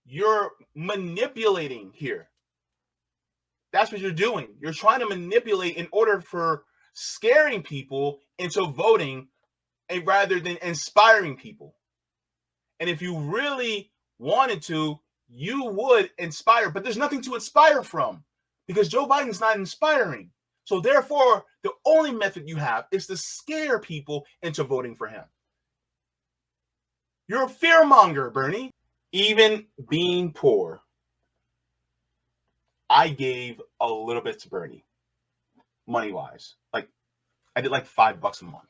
You're manipulating here. That's what you're doing. You're trying to manipulate in order for scaring people into voting rather than inspiring people. And if you really wanted to, you would inspire, but there's nothing to inspire from because Joe Biden's not inspiring. So therefore, the only method you have is to scare people into voting for him. You're a fearmonger, Bernie. Even being poor, I gave a little bit to Bernie, money-wise. Like, I did like $5 a month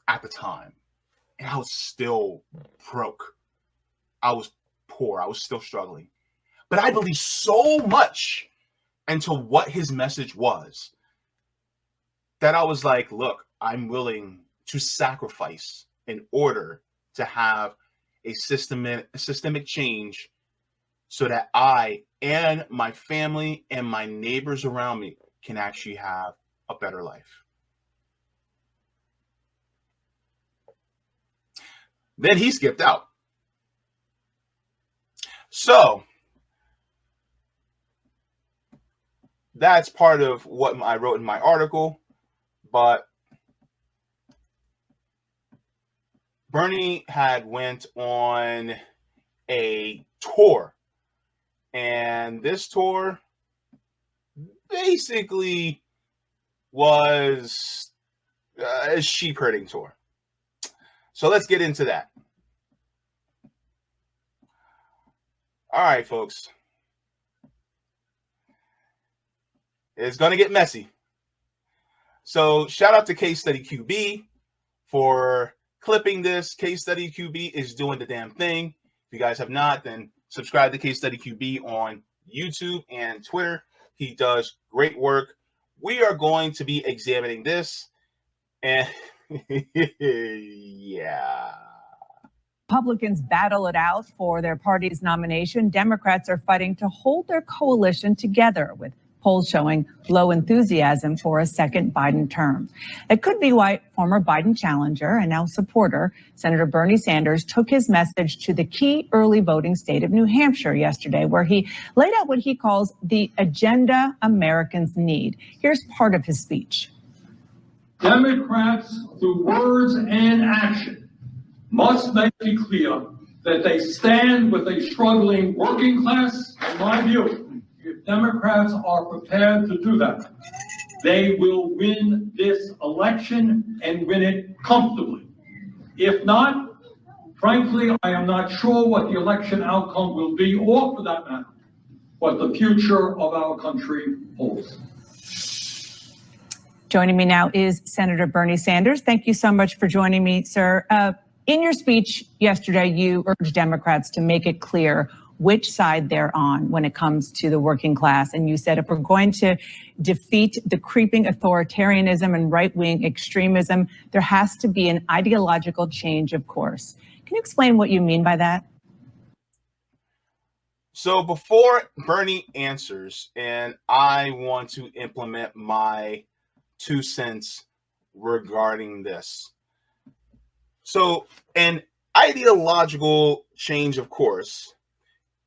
at the time. And I was still broke. I was poor. I was still struggling. But I believed so much into what his message was that I was like, look, I'm willing to sacrifice in order to have a systemic change so that I and my family and my neighbors around me can actually have a better life. Then he skipped out. So that's part of what I wrote in my article. But Bernie had went on a tour. And this tour basically was a sheep herding tour. So let's get into that. All right, folks. It's going to get messy. So shout out to Case Study QB for clipping this. Case Study QB is doing the damn thing. If you guys have not, then subscribe to Case Study QB on YouTube and Twitter. He does great work. We are going to be examining this. And yeah. Republicans battle it out for their party's nomination. Democrats are fighting to hold their coalition together, with polls showing low enthusiasm for a second Biden term. It could be why former Biden challenger and now supporter, Senator Bernie Sanders, took his message to the key early voting state of New Hampshire yesterday, where he laid out what he calls the agenda Americans need. Here's part of his speech. Democrats, through words and action, must make it clear that they stand with a struggling working class. In my view, if Democrats are prepared to do that, they will win this election and win it comfortably. If not, frankly, I am not sure what the election outcome will be, or for that matter, what the future of our country holds. Joining me now is Senator Bernie Sanders. Thank you so much for joining me, sir. In your speech yesterday, you urged Democrats to make it clear which side they're on when it comes to the working class. And you said if we're going to defeat the creeping authoritarianism and right-wing extremism, there has to be an ideological change of course. Can you explain what you mean by that? So before Bernie answers, and I want to implement my 2 cents regarding this. So an ideological change, of course,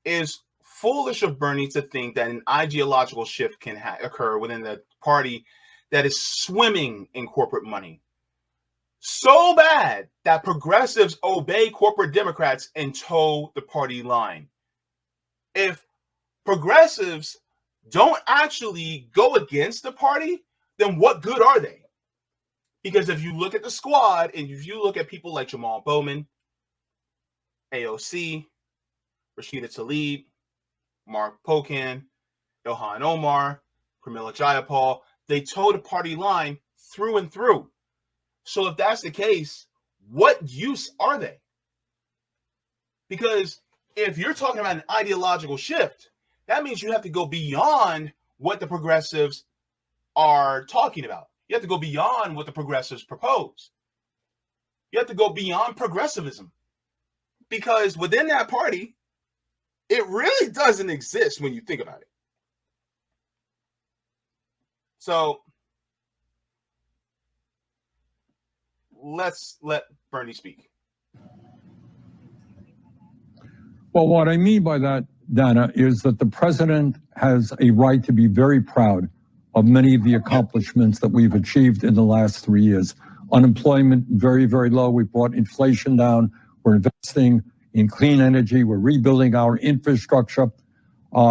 is foolish of Bernie to think that an ideological shift can occur within the party that is swimming in corporate money. So bad that progressives obey corporate Democrats and toe the party line. If progressives don't actually go against the party, then what good are they? Because if you look at the squad and if you look at people like Jamal Bowman, AOC, Rashida Tlaib, Mark Pocan, Ilhan Omar, Pramila Jayapal, they toe the party line through and through. So if that's the case, what use are they? Because if you're talking about an ideological shift, that means you have to go beyond what the progressives are talking about. You have to go beyond what the progressives propose. You have to go beyond progressivism. Because within that party, it really doesn't exist when you think about it. So let's let Bernie speak. Well, what I mean by that, Dana, is that the president has a right to be very proud of many of the accomplishments that we've achieved in the last 3 years. Unemployment very, very low. We brought inflation down. We're investing in clean energy. We're rebuilding our infrastructure.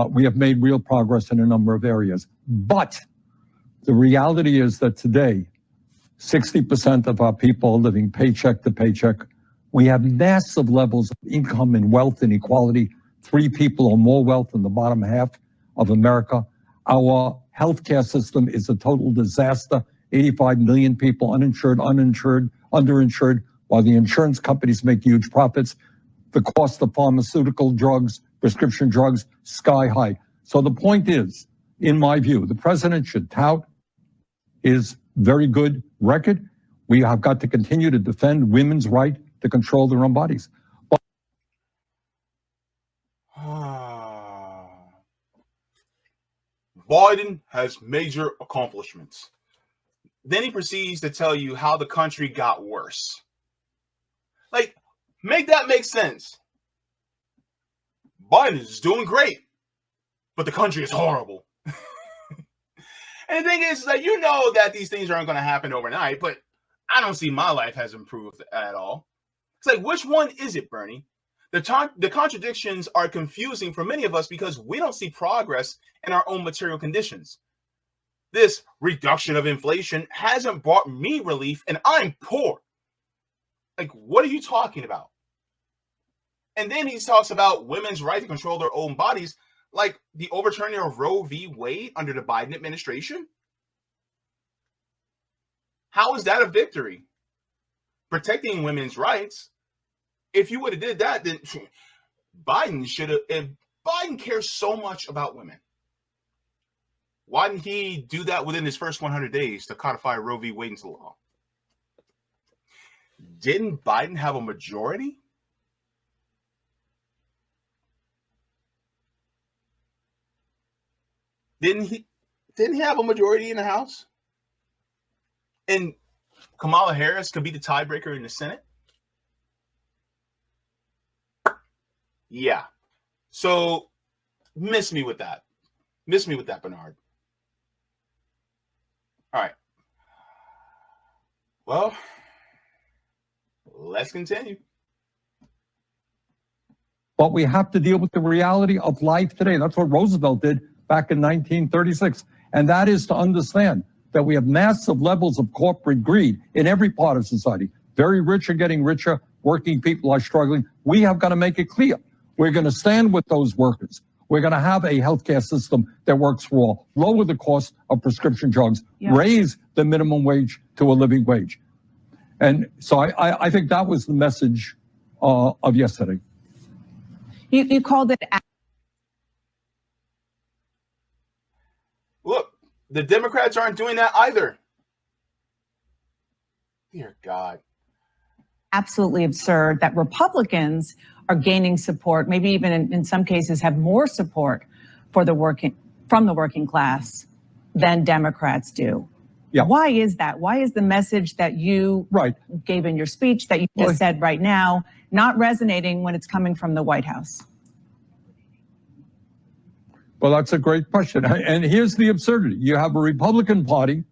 We have made real progress in a number of areas. But the reality is that today, 60% of our people are living paycheck to paycheck. We have massive levels of income and wealth inequality. 3 people or more wealth in the bottom half of America. Our healthcare system is a total disaster. 85 million people uninsured, underinsured, while the insurance companies make huge profits. The cost of pharmaceutical drugs, prescription drugs, sky high. So the point is, in my view, the president should tout his very good record. We have got to continue to defend women's right to control their own bodies. Biden has major accomplishments. Then he proceeds to tell you how the country got worse. Like, make that make sense. Biden is doing great, but the country is horrible. And the thing is that you know that these things aren't going to happen overnight, but I don't see my life has improved at all. It's like, which one is it, Bernie? The contradictions are confusing for many of us because we don't see progress in our own material conditions. This reduction of inflation hasn't brought me relief, and I'm poor. Like, what are you talking about? And then he talks about women's right to control their own bodies, like the overturning of Roe v. Wade under the Biden administration. How is that a victory? Protecting women's rights. If you would have did that, then Biden should have. If Biden cares so much about women, why didn't he do that within his first 100 days to codify Roe v. Wade into law? Didn't Biden have a majority? Didn't he have a majority in the House? And Kamala Harris could be the tiebreaker in the Senate? Yeah. So miss me with that. Miss me with that, Bernard. All right. Well, let's continue. But we have to deal with the reality of life today. That's what Roosevelt did back in 1936. And that is to understand that we have massive levels of corporate greed in every part of society. Very rich are getting richer. Working people are struggling. We have got to make it clear. We're going to stand with those workers. We're going to have a healthcare system that works for all, lower the cost of prescription drugs, raise the minimum wage to a living wage. And so I think that was the message of yesterday. You called it. Look, the Democrats aren't doing that either. Dear God. Absolutely absurd that Republicans are gaining support, maybe even in some cases have more support for from the working class than Democrats do. Yeah. Why is that? Why is the message that you gave in your speech that you just said right now not resonating when it's coming from the White House? Well, that's a great question. And here's the absurdity. You have a Republican Party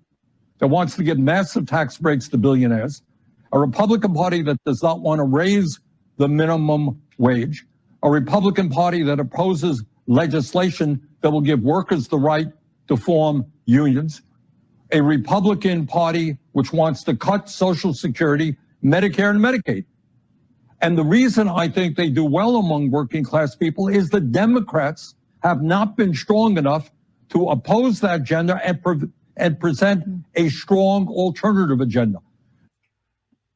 that wants to give massive tax breaks to billionaires, a Republican Party that does not want to raise the minimum wage, a Republican Party that opposes legislation that will give workers the right to form unions, a Republican Party which wants to cut Social Security, Medicare, and Medicaid. And the reason I think they do well among working class people is the Democrats have not been strong enough to oppose that agenda and present a strong alternative agenda.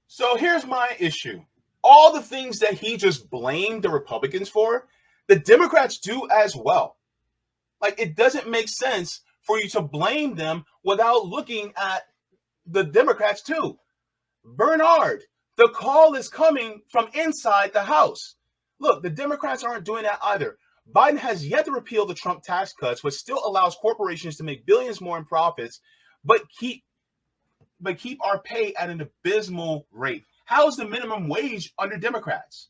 So here's my issue. All the things that he just blamed the Republicans for, the Democrats do as well. Like, it doesn't make sense for you to blame them without looking at the Democrats too. Bernard, the call is coming from inside the House. Look, the Democrats aren't doing that either. Biden has yet to repeal the Trump tax cuts, which still allows corporations to make billions more in profits, but keep our pay at an abysmal rate. How is the minimum wage under Democrats?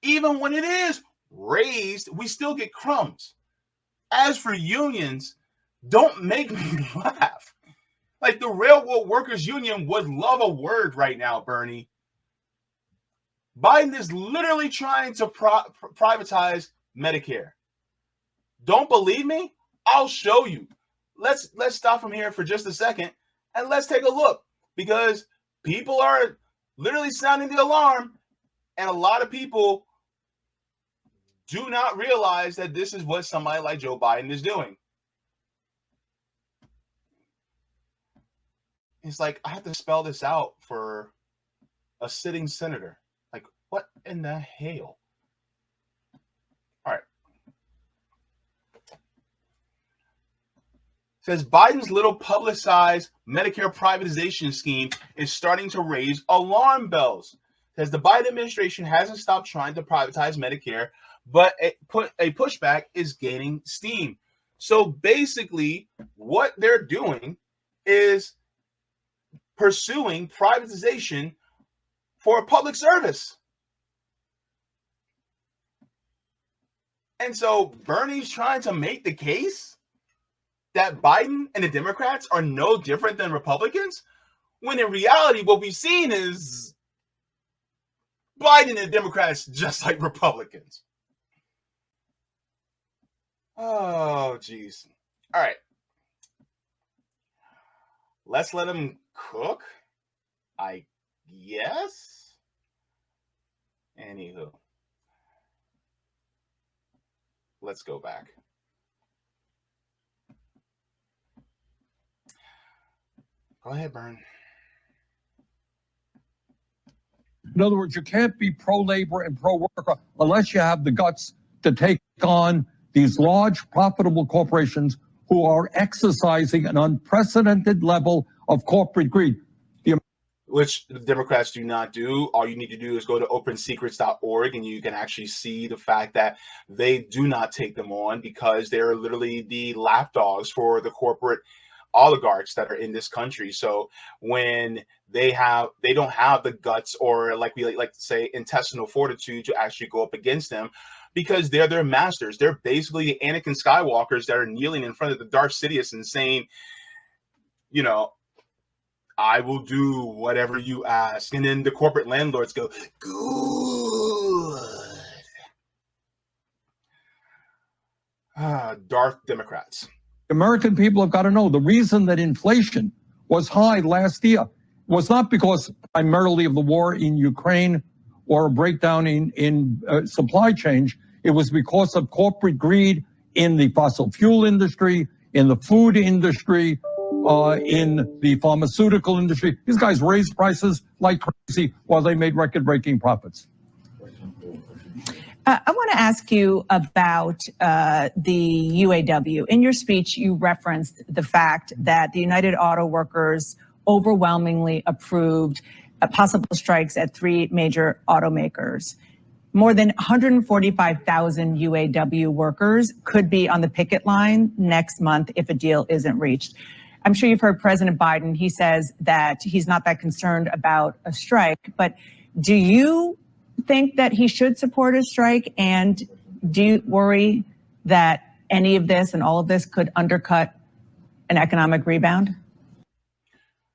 even when it is raised, we still get crumbs. As for unions, don't make me laugh. Like the Railroad Workers Union would love a word right now, Bernie. Biden is literally trying to privatize Medicare. Don't believe me? I'll show you. Let's stop from here for just a second and let's take a look, because people are literally sounding the alarm, and a lot of people do not realize that this is what somebody like Joe Biden is doing. It's like, I have to spell this out for a sitting senator. Like, what in the hell? All right. Says Biden's little publicized Medicare privatization scheme is starting to raise alarm bells. Says the Biden administration hasn't stopped trying to privatize Medicare, but a pushback is gaining steam. So basically, what they're doing is pursuing privatization for a public service. And so Bernie's trying to make the case that Biden and the Democrats are no different than Republicans, when in reality, what we've seen is Biden and the Democrats just like Republicans. Oh, geez. All right. Let's let them cook, I guess. Anywho. Let's go back. Go ahead, Bern. In other words, you can't be pro-labor and pro-worker unless you have the guts to take on these large, profitable corporations who are exercising an unprecedented level of corporate greed. Which the Democrats do not do. All you need to do is go to opensecrets.org and you can actually see the fact that they do not take them on, because they're literally the lapdogs for the corporate oligarchs that are in this country. So when they don't have the guts, or like we like to say, intestinal fortitude to actually go up against them, because they're their masters. They're basically the Anakin Skywalkers that are kneeling in front of the Darth Sidious and saying, you know, I will do whatever you ask. And then the corporate landlords go, good. Darth Democrats. American people have got to know the reason that inflation was high last year was not because primarily of the war in Ukraine or a breakdown in supply chain. It was because of corporate greed in the fossil fuel industry, in the food industry, in the pharmaceutical industry. These guys raised prices like crazy while they made record-breaking profits. I want to ask you about the UAW. In your speech, you referenced the fact that the United Auto Workers overwhelmingly approved possible strikes at 3 major automakers. More than 145,000 UAW workers could be on the picket line next month if a deal isn't reached. I'm sure you've heard President Biden. He says that he's not that concerned about a strike, but do you think that he should support a strike? And do you worry that any of this and all of this could undercut an economic rebound?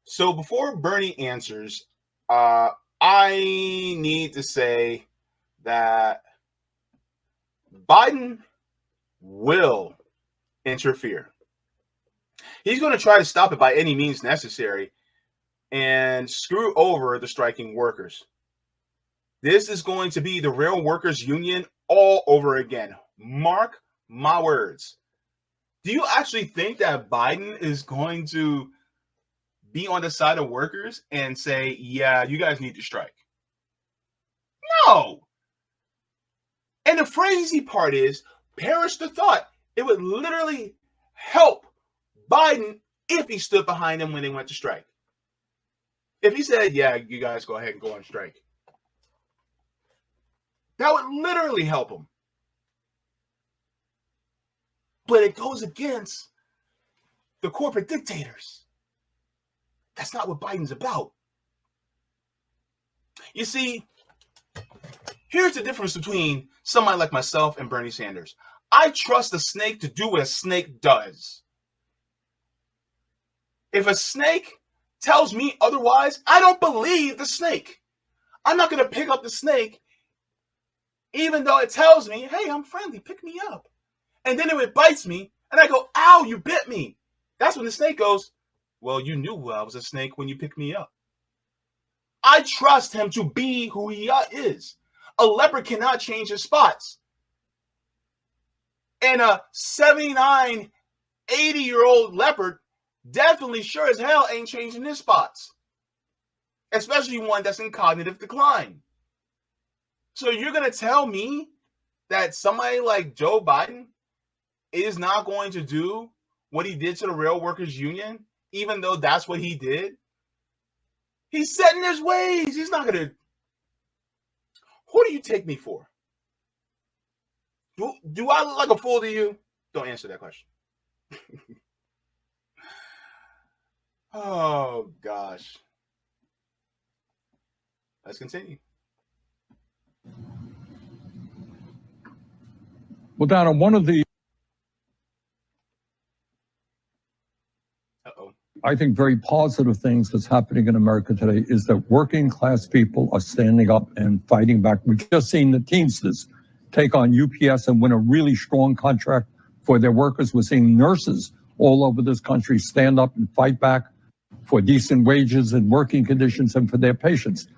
So before Bernie answers, I need to say that Biden will interfere. He's going to try to stop it by any means necessary and screw over the striking workers. This is going to be the Rail Workers Union all over again. Mark my words. Do you actually think that Biden is going to be on the side of workers and say, yeah, you guys need to strike? No. And the crazy part is, perish the thought, it would literally help Biden if he stood behind them when they went to strike. If he said, yeah, you guys go ahead and go on strike, that would literally help him. But it goes against the corporate dictators. That's not what Biden's about. You see, Here's the difference between somebody like myself and Bernie Sanders. I trust a snake to do what a snake does. If a snake tells me otherwise, I don't believe the snake. I'm not going to pick up the snake, even though it tells me, hey, I'm friendly, pick me up. And then it bites me, and I go, ow, you bit me. That's when the snake goes, well, you knew I was a snake when you picked me up. I trust him to be who he is. A leopard cannot change his spots. And a 79, 80-year-old leopard definitely sure as hell ain't changing his spots. Especially one that's in cognitive decline. So you're going to tell me that somebody like Joe Biden is not going to do what he did to the rail workers union, even though that's what he did? He's set in his ways. He's not going to. Who do you take me for? Do I look like a fool to you? Don't answer that question. Oh, gosh. Let's continue. Well, Donna, one of the, I think, very positive things that's happening in America today is that working class people are standing up and fighting back. We've just seen the Teamsters take on UPS and win a really strong contract for their workers. We're seeing nurses all over this country stand up and fight back for decent wages and working conditions and for their patients.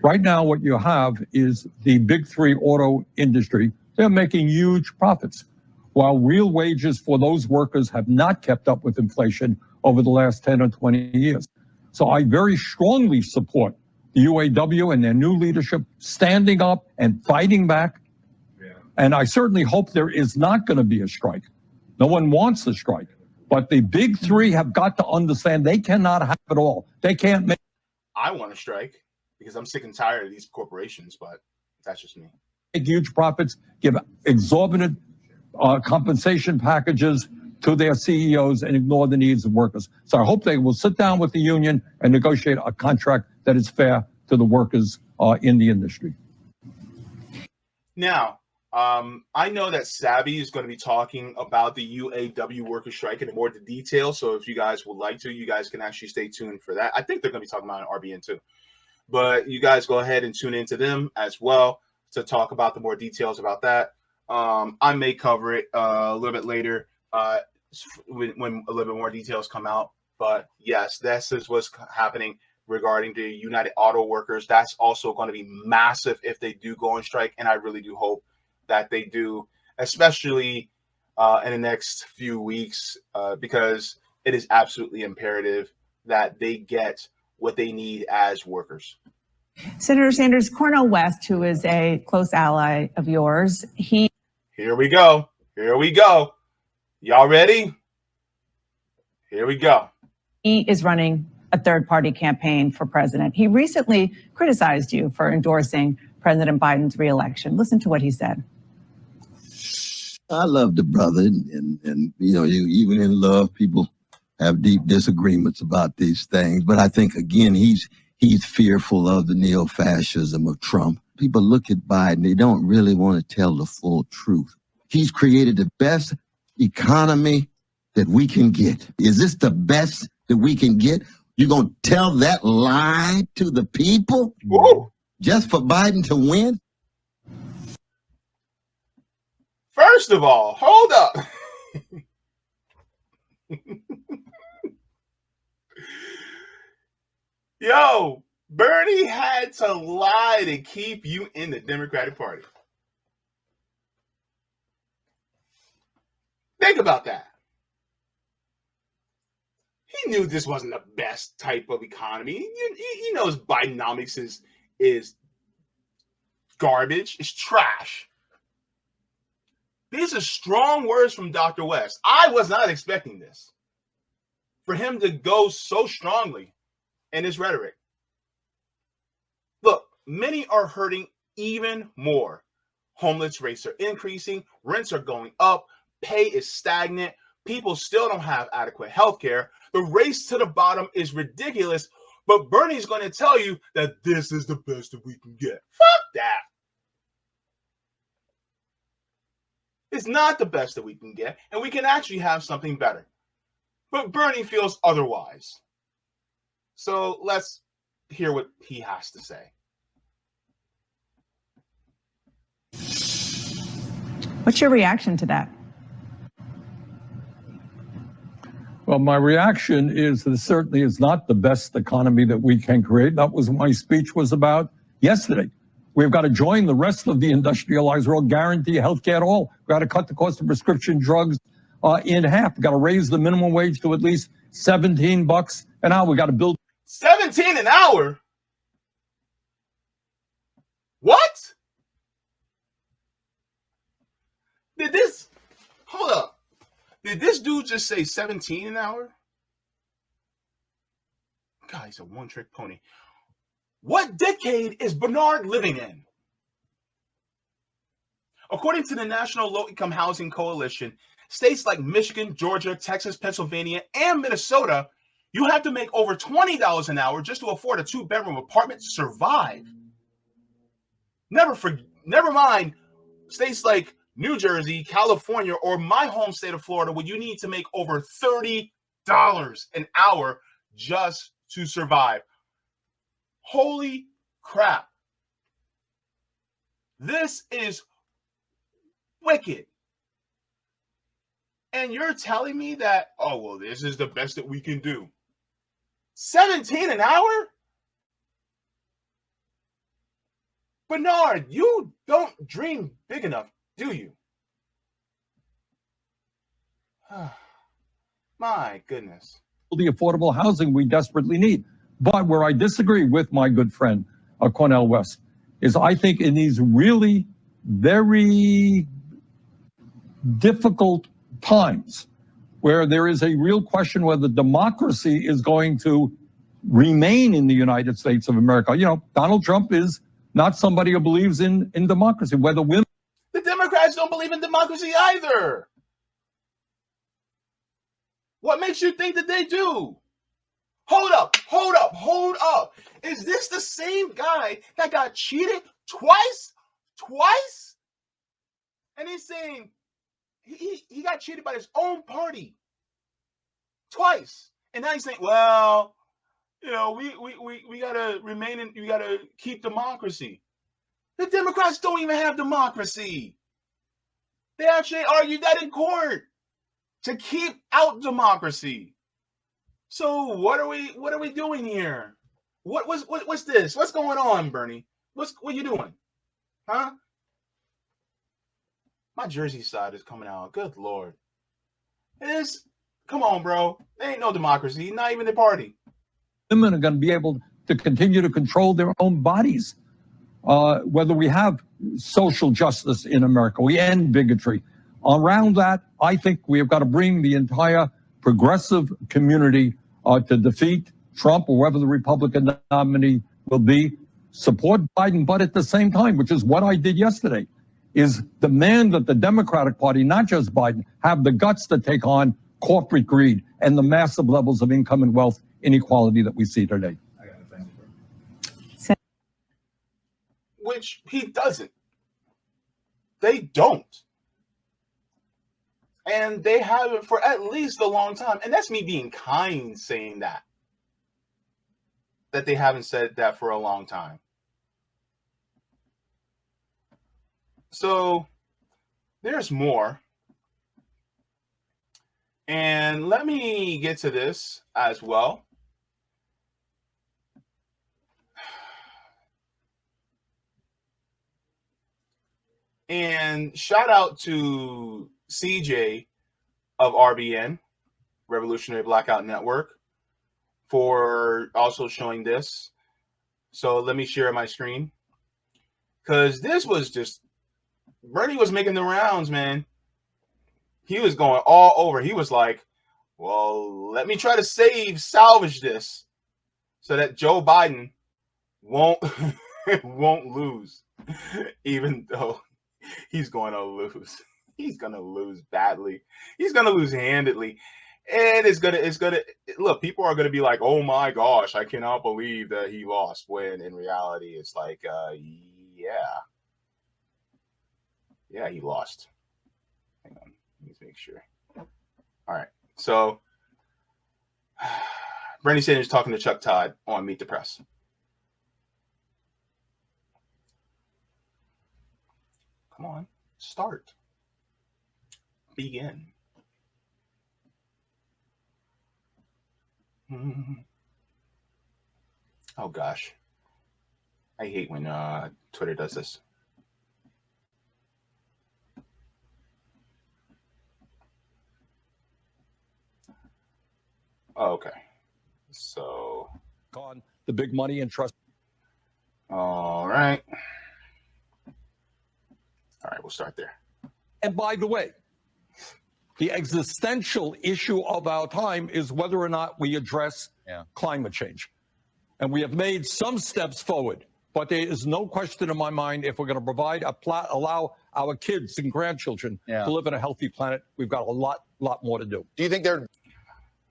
Right now, what you have is the big three auto industry. They're making huge profits, while real wages for those workers have not kept up with inflation over the last 10 or 20 years. So I very strongly support the UAW and their new leadership standing up and fighting back. Yeah. And I certainly hope there is not going to be a strike. No one wants a strike. But the big three have got to understand they cannot have it all. They can't make. I want to strike because I'm sick and tired of these corporations, but that's just me. Make huge profits, give exorbitant compensation packages to their CEOs and ignore the needs of workers. So I hope they will sit down with the union and negotiate a contract that is fair to the workers in the industry. Now, I know that Savvy is going to be talking about the UAW worker strike in more detail. So if you guys would like to, you guys can actually stay tuned for that. I think they're going to be talking about an RBN too. But you guys go ahead and tune into them as well to talk about the more details about that. I may cover it a little bit later when a little bit more details come out. But yes, this is what's happening regarding the United Auto Workers. That's also going to be massive if they do go on strike. And I really do hope that they do, especially in the next few weeks, because it is absolutely imperative that they get what they need as workers. Senator Sanders, Cornel West, who is a close ally of yours, Here we go. Here we go. Y'all ready? Here we go. He is running a third-party campaign for president. He recently criticized you for endorsing President Biden's reelection. Listen to what he said. I love the brother, and you know, even in love, people have deep disagreements about these things. But I think, again, he's fearful of the neo-fascism of Trump. People look at Biden, they don't really want to tell the full truth. He's created the best economy that we can get. Is this the best that we can get? You're going to tell that lie to the people? Woo. Just for Biden to win? First of all, hold up. Yo, Bernie had to lie to keep you in the Democratic Party. Think about that. He knew this wasn't the best type of economy. He knows Bidenomics is garbage. It's trash. These are strong words from Dr. West. I was not expecting this. For him to go so strongly in his rhetoric. Look, many are hurting even more. Homeless rates are increasing. Rents are going up. Pay is stagnant. People still don't have adequate health care. The race to the bottom is ridiculous. But Bernie's going to tell you that this is the best that we can get. Fuck that. It's not the best that we can get, and we can actually have something better. But Bernie feels otherwise. So let's hear what he has to say. What's your reaction to that? Well, my reaction is that it certainly is not the best economy that we can create. That was what my speech was about yesterday. We've got to join the rest of the industrialized world, guarantee health care to all. We've got to cut the cost of prescription drugs in half. We've got to raise the minimum wage to at least $17 an hour. We've got to build 17 an hour? What? Hold up. Did this dude just say 17 an hour? God, he's a one-trick pony. What decade is Bernard living in? According to the National Low-Income Housing Coalition, states like Michigan, Georgia, Texas, Pennsylvania, and Minnesota, you have to make over $20 an hour just to afford a 2-bedroom apartment to survive. Never mind states like New Jersey, California, or my home state of Florida, where you need to make over $30 an hour just to survive. Holy crap. This is wicked. And you're telling me that, oh, well, this is the best that we can do. 17 an hour? Bernard, you don't dream big enough, do you? My goodness. the affordable housing we desperately need. But where I disagree with my good friend, Cornel West, is I think in these really very difficult times where there is a real question whether democracy is going to remain in the United States of America. You know, Donald Trump is not somebody who believes in democracy, whether women... The Democrats don't believe in democracy either. What makes you think that they do? Hold up. Is this the same guy that got cheated twice? And he's saying he got cheated by his own party twice. And now he's saying, well, you know, we gotta remain in, we gotta keep democracy. The Democrats don't even have democracy. They actually argued that in court to keep out democracy. So what are we doing here? What's this? What's going on, Bernie? What are you doing? Huh? My Jersey side is coming out. Good Lord. Come on, bro. There ain't no democracy, not even the party. Women are going to be able to continue to control their own bodies. Whether we have social justice in America, we end bigotry. Around that, I think we have got to bring the entire progressive community to defeat Trump or whoever the Republican nominee will be, support Biden, but at the same time, which is what I did yesterday, is demand that the Democratic Party, not just Biden, have the guts to take on corporate greed and the massive levels of income and wealth inequality that we see today. Which he doesn't. They don't. And they haven't for at least a long time. And that's me being kind saying that. That they haven't said that for a long time. So there's more. And let me get to this as well. And shout out to CJ of RBN, Revolutionary Blackout Network, for also showing this. So let me share my screen. Because this was just, Bernie was making the rounds, man. He was going all over. He was like, well, let me try to salvage this so that Joe Biden won't lose, even though he's going to lose. He's going to lose badly. He's going to lose handedly. And it's going to look, people are going to be like, oh my gosh, I cannot believe that he lost. When in reality, it's like, yeah, he lost. Let's make sure. All right. So Bernie Sanders talking to Chuck Todd on Meet the Press. Come on, start. Begin. Oh gosh. I hate when Twitter does this. Oh, okay. So On the big money and trust. all right. All right, we'll start there. And by the way, the existential issue of our time is whether or not we address climate change. And we have made some steps forward, but there is no question in my mind if we're going to provide allow our kids and grandchildren to live in a healthy planet, we've got a lot more to do. Do you think they're...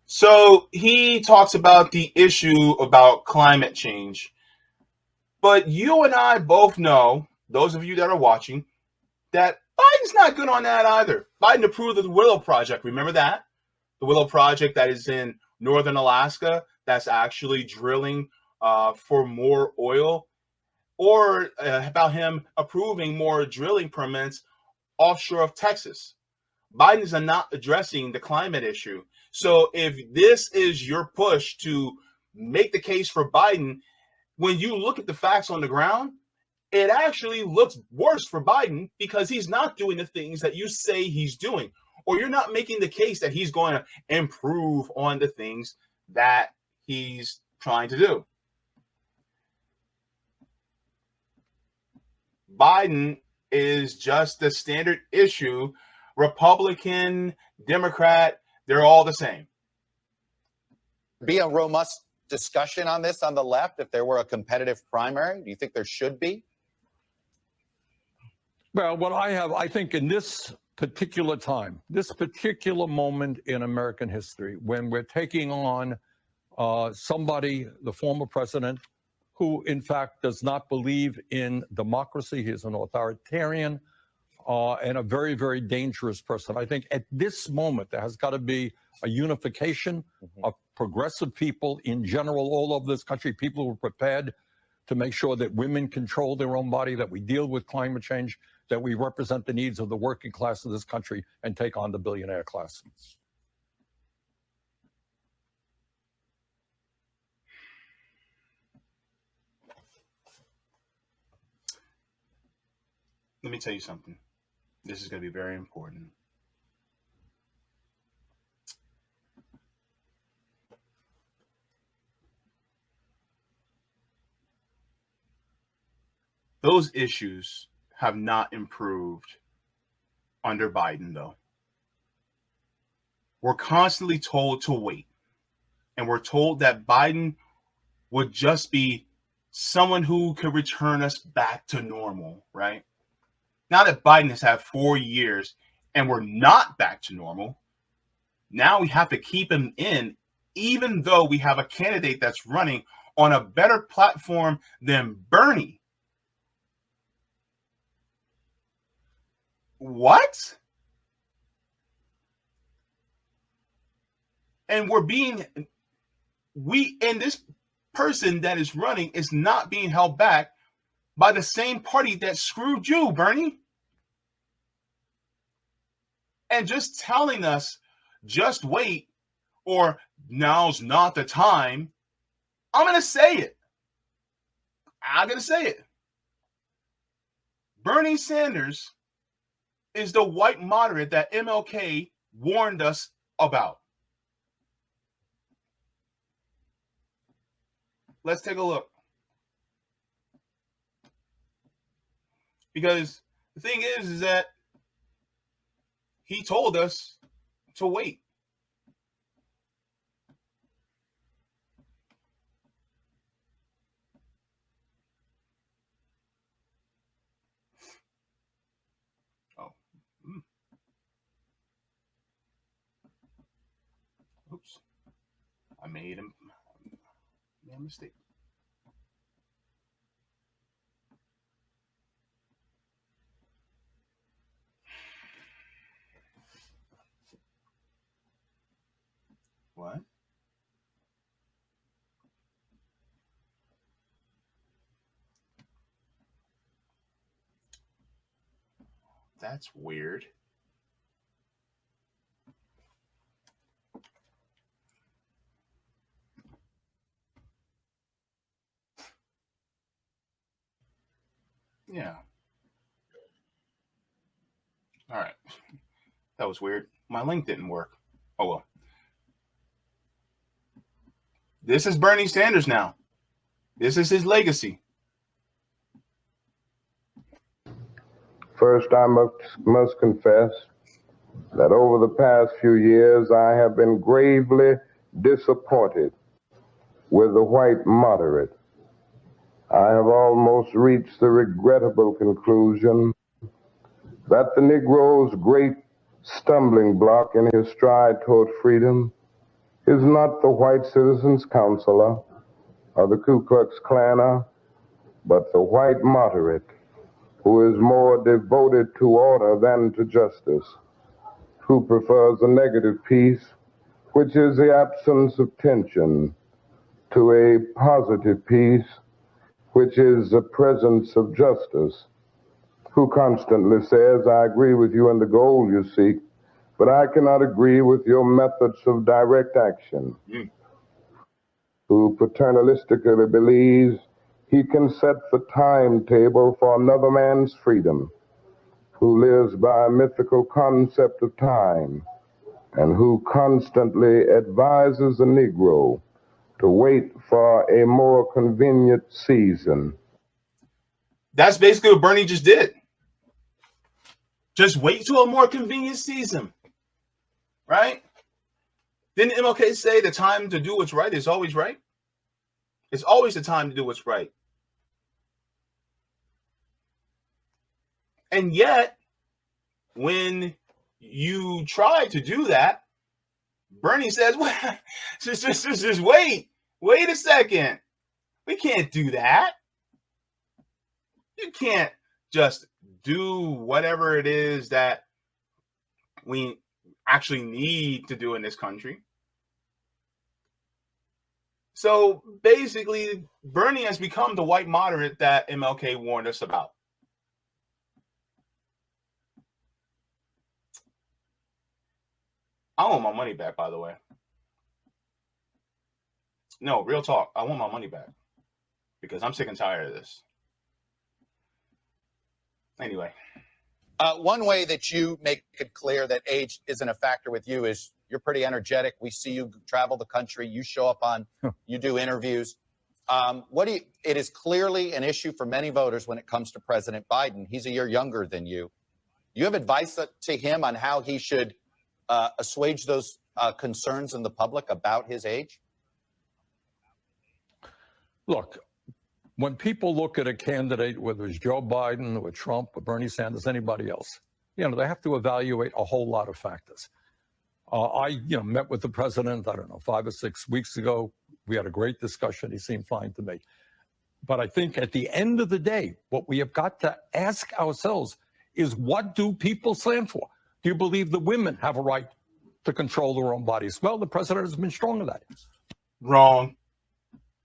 So he talks about the issue about climate change. But you and I both know, those of you that are watching, that Biden's not good on that either. Biden approved of the Willow Project. Remember that? The Willow Project that is in northern Alaska that's actually drilling for more oil. Or about him approving more drilling permits offshore of Texas. Biden is not addressing the climate issue. So if this is your push to make the case for Biden, when you look at the facts on the ground, it actually looks worse for Biden because he's not doing the things that you say he's doing, or you're not making the case that he's going to improve on the things that he's trying to do. Biden is just the standard issue. Republican, Democrat, they're all the same. Be a robust discussion on this on the left if there were a competitive primary? Do you think there should be? Well, what I think in this particular time, this particular moment in American history, when we're taking on somebody, the former president, who in fact does not believe in democracy, he's an authoritarian and a very, very dangerous person. I think at this moment, there has got to be a unification of progressive people in general all over this country, people who are prepared to make sure that women control their own body, that we deal with climate change, that we represent the needs of the working class of this country and take on the billionaire class. Let me tell you something. This is going to be very important. Those issues have not improved under Biden, though. We're constantly told to wait. And we're told that Biden would just be someone who could return us back to normal, right? Now that Biden has had 4 years and we're not back to normal, now we have to keep him in, even though we have a candidate that's running on a better platform than Bernie. What? And this person that is running is not being held back by the same party that screwed you, Bernie. And just telling us, just wait, or now's not the time. I'm going to say it. Bernie Sanders is the white moderate that MLK warned us about. Let's take a look. Because the thing is that he told us to wait. Oh. Oops. I made a mistake. That's weird. Yeah. All right. That was weird. My link didn't work. Oh, well. This is Bernie Sanders now. This is his legacy. First, I must confess that over the past few years, I have been gravely disappointed with the white moderate. I have almost reached the regrettable conclusion that the Negro's great stumbling block in his stride toward freedom is not the white citizens' counselor or the Ku Klux Klaner, but the white moderate, who is more devoted to order than to justice, who prefers a negative peace, which is the absence of tension, to a positive peace, which is the presence of justice, who constantly says, I agree with you in the goal you seek, but I cannot agree with your methods of direct action, who paternalistically believes he can set the timetable for another man's freedom, who lives by a mythical concept of time, and who constantly advises the Negro to wait for a more convenient season. That's basically what Bernie just did. Just wait till a more convenient season, right? Didn't MLK say the time to do what's right is always right? It's always the time to do what's right. And yet, when you try to do that, Bernie says, well, just wait a second. We can't do that. You can't just do whatever it is that we actually need to do in this country. So basically, Bernie has become the white moderate that MLK warned us about. I want my money back, by the way. No, real talk. I want my money back because I'm sick and tired of this. Anyway. One way that you make it clear that age isn't a factor with you is you're pretty energetic. We see you travel the country. You show up on, you do interviews. It is clearly an issue for many voters when it comes to President Biden. He's a year younger than you. You have advice to him on how he should assuage those concerns in the public about his age? Look, when people look at a candidate, whether it's Joe Biden or Trump or Bernie Sanders, anybody else, they have to evaluate a whole lot of factors. I met with the president, 5 or 6 weeks ago. We had a great discussion. He seemed fine to me. But I think at the end of the day, what we have got to ask ourselves is, what do people stand for? Do you believe the women have a right to control their own bodies? Well, the president has been strong on that. Wrong.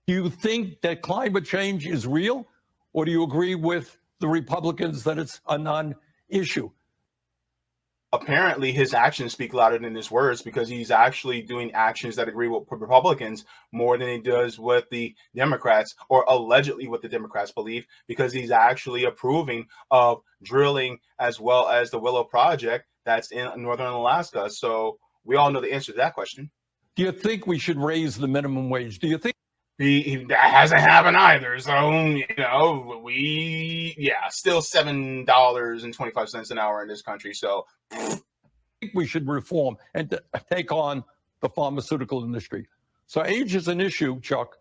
Do you think that climate change is real? Or do you agree with the Republicans that it's a non-issue? Apparently, his actions speak louder than his words because he's actually doing actions that agree with Republicans more than he does with the Democrats, or allegedly what the Democrats believe, because he's actually approving of drilling as well as the Willow Project that's in northern Alaska. So we all know the answer to that question. Do you think we should raise the minimum wage? Do you think that hasn't happened either? So, still $7.25 an hour in this country. So I think we should reform and take on the pharmaceutical industry. So age is an issue, Chuck,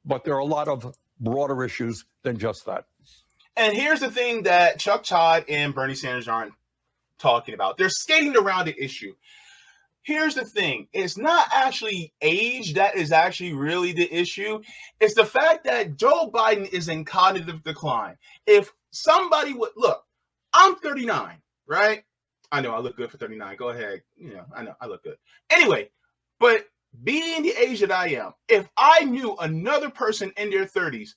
but there are a lot of broader issues than just that. And here's the thing that Chuck Todd and Bernie Sanders aren't talking about. They're skating around the issue. Here's the thing. It's not actually age that is actually really the issue. It's the fact that Joe Biden is in cognitive decline. If somebody would look, I'm 39, right? I know I look good for 39. Go ahead. I know I look good. Anyway, but being the age that I am, if I knew another person in their 30s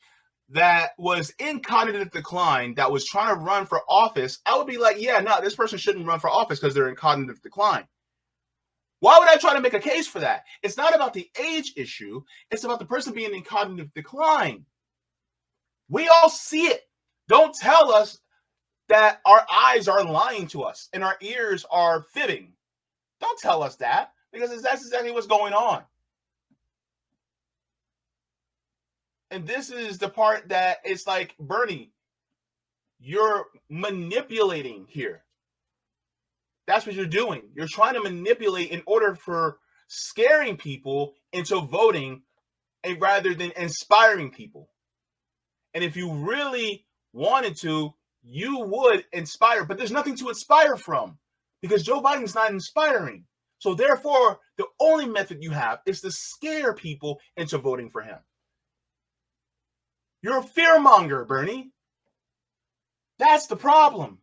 that was in cognitive decline that was trying to run for office, I would be like, yeah, no, this person shouldn't run for office because they're in cognitive decline. Why would I try to make a case for that? It's not about the age issue. It's about the person being in cognitive decline. We all see it. Don't tell us that our eyes are lying to us and our ears are fibbing. Don't tell us that, because that's exactly what's going on. And this is the part that it's like, Bernie, you're manipulating here. That's what you're doing. You're trying to manipulate in order for scaring people into voting, and rather than inspiring people. And if you really wanted to, you would inspire, but there's nothing to inspire from because Joe Biden's not inspiring. So therefore, the only method you have is to scare people into voting for him. You're a fearmonger, Bernie. That's the problem.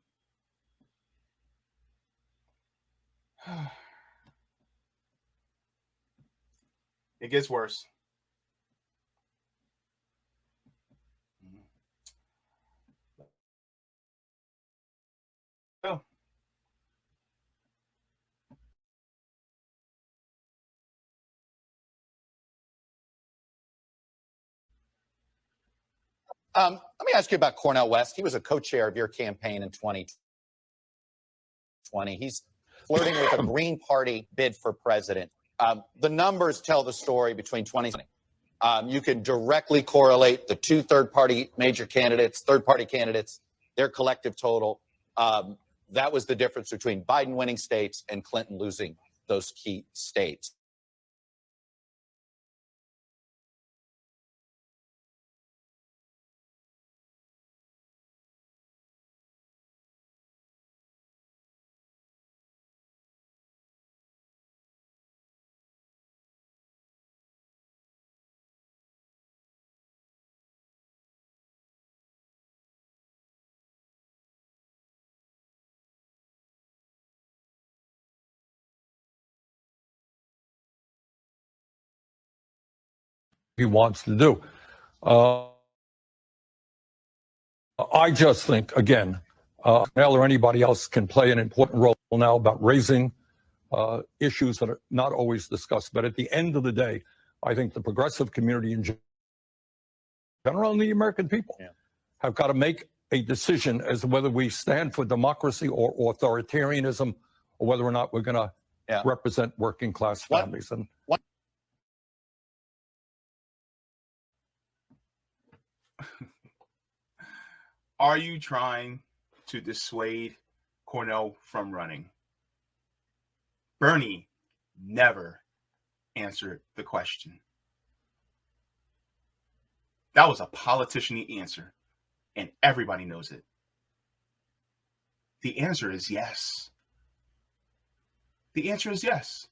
It gets worse. Oh. Let me ask you about Cornel West. He was a co-chair of your campaign in 2020. He's flirting with a Green Party bid for president. The numbers tell the story between 2020. You can directly correlate the two third-party candidates, their collective total. That was the difference between Biden winning states and Clinton losing those key states. He wants to do. I just think, again, Mel or anybody else can play an important role now about raising issues that are not always discussed. But at the end of the day, I think the progressive community in general and the American people have got to make a decision as to whether we stand for democracy or authoritarianism, or whether or not we're going to represent working class families. And are you trying to dissuade Cornel from running? Bernie never answered the question. That was a politician-y answer, and everybody knows it. The answer is yes. The answer is yes.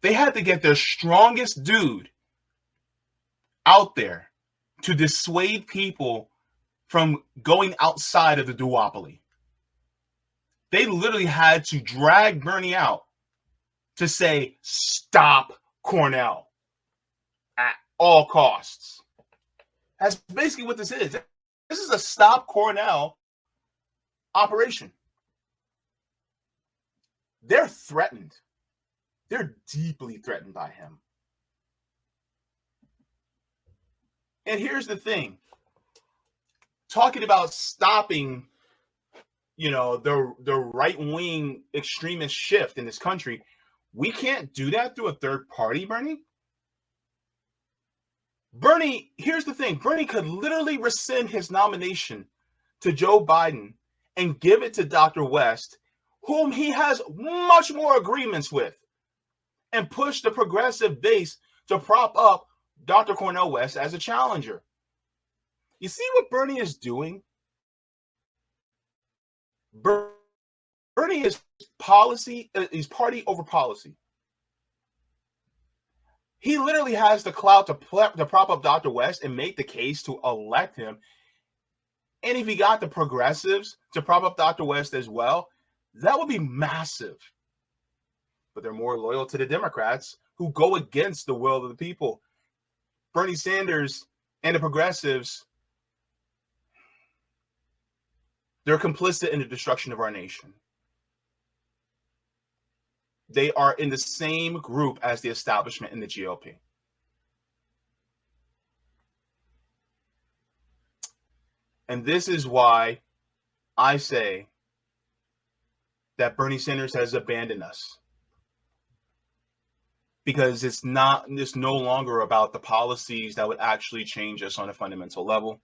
They had to get their strongest dude out there to dissuade people from going outside of the duopoly. They literally had to drag Bernie out to say, stop Cornel at all costs. That's basically what this is. This is a stop Cornel operation. They're threatened. They're deeply threatened by him. And here's the thing. Talking about stopping, the right-wing extremist shift in this country, we can't do that through a third party, Bernie. Bernie, here's the thing. Bernie could literally rescind his nomination to Joe Biden and give it to Dr. West, whom he has much more agreements with, and push the progressive base to prop up Dr. Cornel West as a challenger. You see what Bernie is doing? Bernie is policy, he's party over policy. He literally has the clout to prop up Dr. West and make the case to elect him. And if he got the progressives to prop up Dr. West as well, that would be massive. But they're more loyal to the Democrats, who go against the will of the people. Bernie Sanders and the progressives They're complicit in the destruction of our nation. They are in the same group as the establishment in the GOP. And this is why I say that Bernie Sanders has abandoned us. Because it's no longer about the policies that would actually change us on a fundamental level.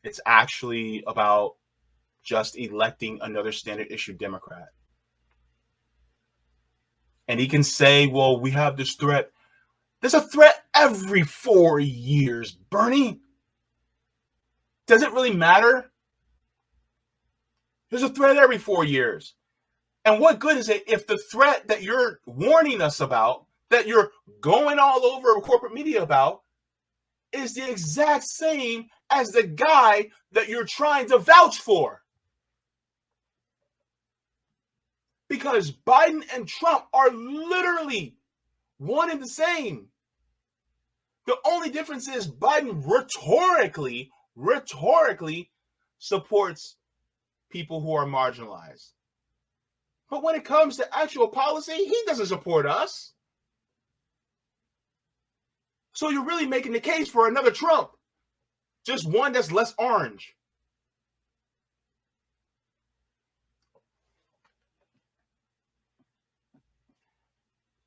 It's actually about just electing another standard issue Democrat. And he can say, well, we have this threat. There's a threat every 4 years, Bernie. Does it really matter? There's a threat every 4 years. And what good is it if the threat that you're warning us about, that you're going all over corporate media about, is the exact same as the guy that you're trying to vouch for? Because Biden and Trump are literally one and the same. The only difference is Biden rhetorically supports people who are marginalized. But when it comes to actual policy, he doesn't support us. So you're really making the case for another Trump. Just one that's less orange.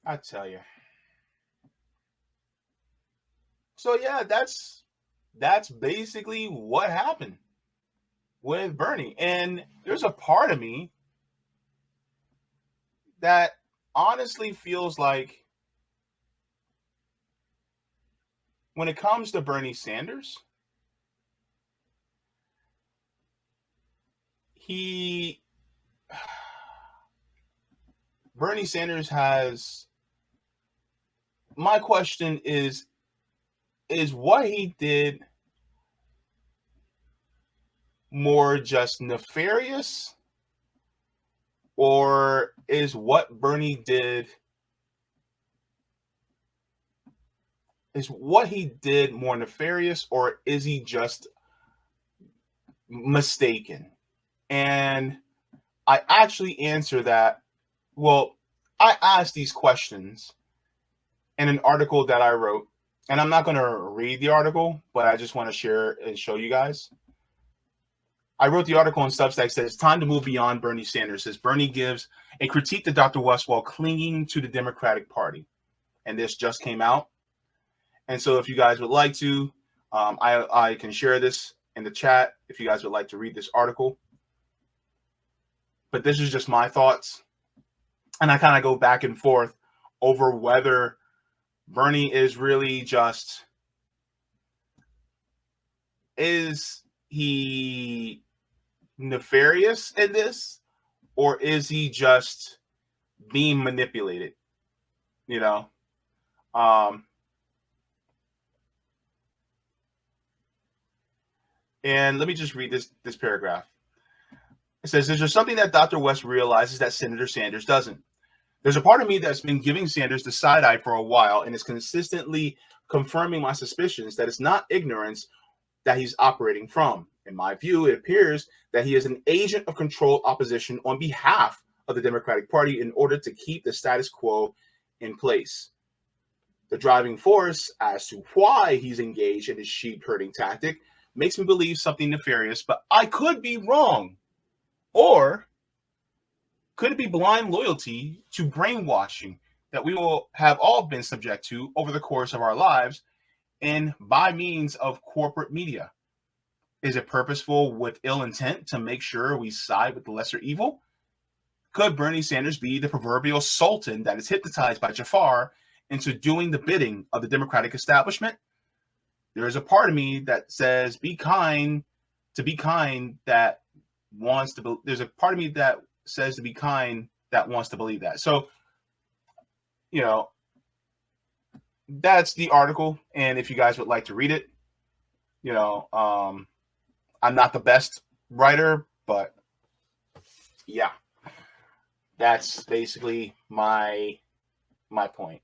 I tell you. So yeah, that's basically what happened with Bernie. And there's a part of me that honestly feels like when it comes to Bernie Sanders, Bernie Sanders has, my question is what he did more just nefarious, or is what Bernie did, is what he did more nefarious, or is he just mistaken? And I actually answer that. Well, I asked these questions in an article that I wrote, and I'm not going to read the article, but I just want to share and show you guys. I wrote the article on Substack, says it's time to move beyond Bernie Sanders. Says Bernie gives a critique to Dr. West while clinging to the Democratic Party. And this just came out. And so if you guys would like to, I can share this in the chat if you guys would like to read this article. But this is just my thoughts. And I kind of go back and forth over whether Bernie is really just, is he nefarious in this, or is he just being manipulated? You know, and let me just read this paragraph. It says, "Is there something that Dr. West realizes that Senator Sanders doesn't? There's a part of me that's been giving Sanders the side eye for a while and is consistently confirming my suspicions that it's not ignorance that he's operating from. In my view, it appears that he is an agent of controlled opposition on behalf of the Democratic Party in order to keep the status quo in place. The driving force as to why he's engaged in his sheep herding tactic makes me believe something nefarious, but I could be wrong. Or could it be blind loyalty to brainwashing that we will have all been subject to over the course of our lives and by means of corporate media? Is it purposeful with ill intent to make sure we side with the lesser evil? Could Bernie Sanders be the proverbial sultan that is hypnotized by Jafar into doing the bidding of the Democratic establishment? There is a part of me that says be kind that wants to there's a part of me that says to be kind that wants to believe that." So, you know, that's the article, and if you guys would like to read it, you know, I'm not the best writer, but yeah, that's basically my point.